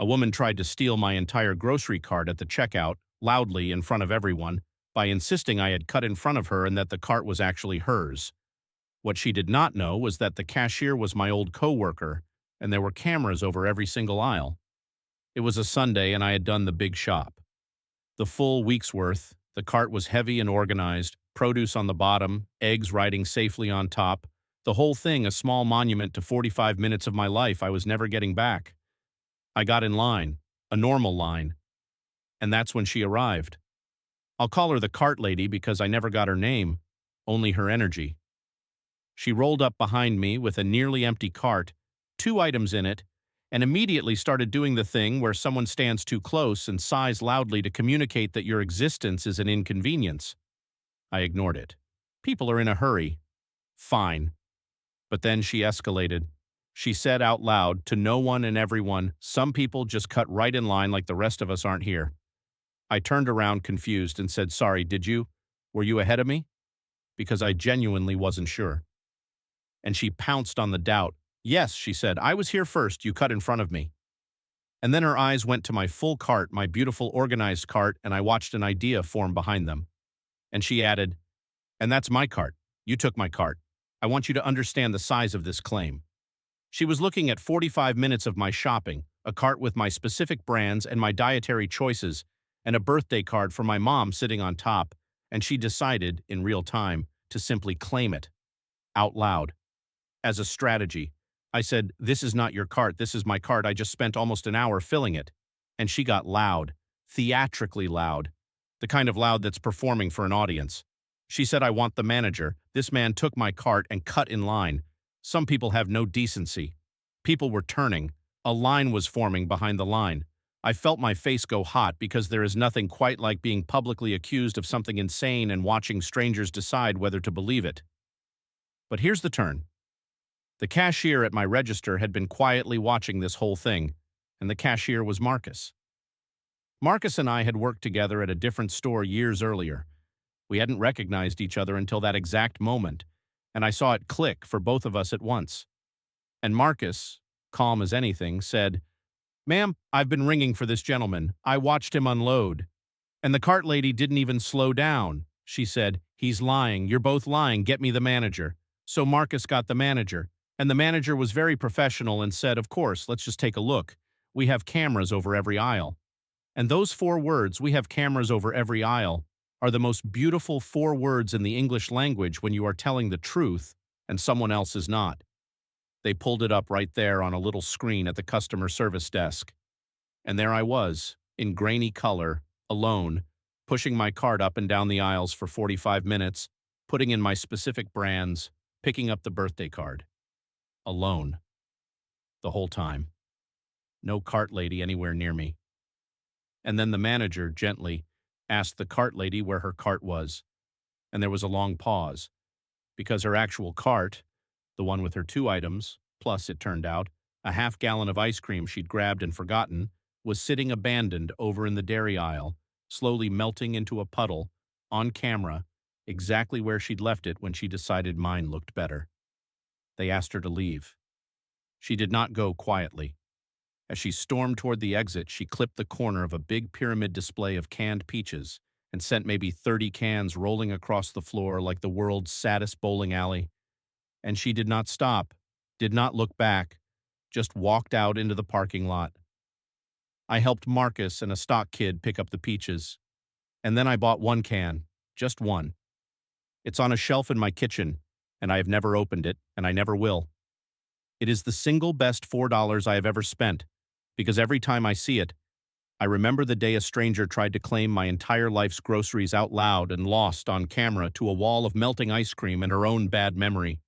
A woman tried to steal my entire grocery cart at the checkout, loudly in front of everyone, by insisting I had cut in front of her and that the cart was actually hers. What she did not know was that the cashier was my old coworker, and there were cameras over every single aisle. It was a Sunday and I had done the big shop. The full week's worth, the cart was heavy and organized, produce on the bottom, eggs riding safely on top, the whole thing a small monument to 45 minutes of my life I was never getting back. I got in line, a normal line, and that's when she arrived. I'll call her the cart lady because I never got her name, only her energy. She rolled up behind me with a nearly empty cart, 2 items in it, and immediately started doing the thing where someone stands too close and sighs loudly to communicate that your existence is an inconvenience. I ignored it. People are in a hurry. Fine. But then she escalated. She said out loud to no one and everyone, "Some people just cut right in line like the rest of us aren't here." I turned around confused and said, "Sorry, did you? Were you ahead of me?" Because I genuinely wasn't sure. And she pounced on the doubt. "Yes," she said, "I was here first, you cut in front of me." And then her eyes went to my full cart, my beautiful organized cart, and I watched an idea form behind them. And she added, "And that's my cart. You took my cart. I want you to understand the size of this claim." She was looking at 45 minutes of my shopping, a cart with my specific brands and my dietary choices, and a birthday card for my mom sitting on top, and she decided, in real time, to simply claim it. Out loud. As a strategy. I said, "This is not your cart, this is my cart, I just spent almost an hour filling it." And she got loud, theatrically loud, the kind of loud that's performing for an audience. She said, "I want the manager. This man took my cart and cut in line. Some people have no decency." People were turning. A line was forming behind the line. I felt my face go hot because there is nothing quite like being publicly accused of something insane and watching strangers decide whether to believe it. But here's the turn. The cashier at my register had been quietly watching this whole thing, and the cashier was Marcus. Marcus and I had worked together at a different store years earlier. We hadn't recognized each other until that exact moment, and I saw it click for both of us at once. And Marcus, calm as anything, said, "Ma'am, I've been ringing for this gentleman. I watched him unload." And the cart lady didn't even slow down. She said, "He's lying. You're both lying. Get me the manager." So Marcus got the manager. And the manager was very professional and said, "Of course, let's just take a look. We have cameras over every aisle." And those 4 words, "we have cameras over every aisle," are the most beautiful 4 words in the English language when you are telling the truth and someone else is not. They pulled it up right there on a little screen at the customer service desk. And there I was, in grainy color, alone, pushing my cart up and down the aisles for 45 minutes, putting in my specific brands, picking up the birthday card. Alone. The whole time. No cart lady anywhere near me. And then the manager, gently, asked the cart lady where her cart was. And there was a long pause, because her actual cart, the one with her 2 items, plus, it turned out, a half-gallon of ice cream she'd grabbed and forgotten, was sitting abandoned over in the dairy aisle, slowly melting into a puddle, on camera, exactly where she'd left it when she decided mine looked better. They asked her to leave. She did not go quietly. As she stormed toward the exit, she clipped the corner of a big pyramid display of canned peaches and sent maybe 30 cans rolling across the floor like the world's saddest bowling alley. And she did not stop, did not look back, just walked out into the parking lot. I helped Marcus and a stock kid pick up the peaches. And then I bought 1 can, just one. It's on a shelf in my kitchen, and I have never opened it, and I never will. It is the single best $4 I have ever spent, because every time I see it, I remember the day a stranger tried to claim my entire life's groceries out loud and lost on camera to a wall of melting ice cream and her own bad memory.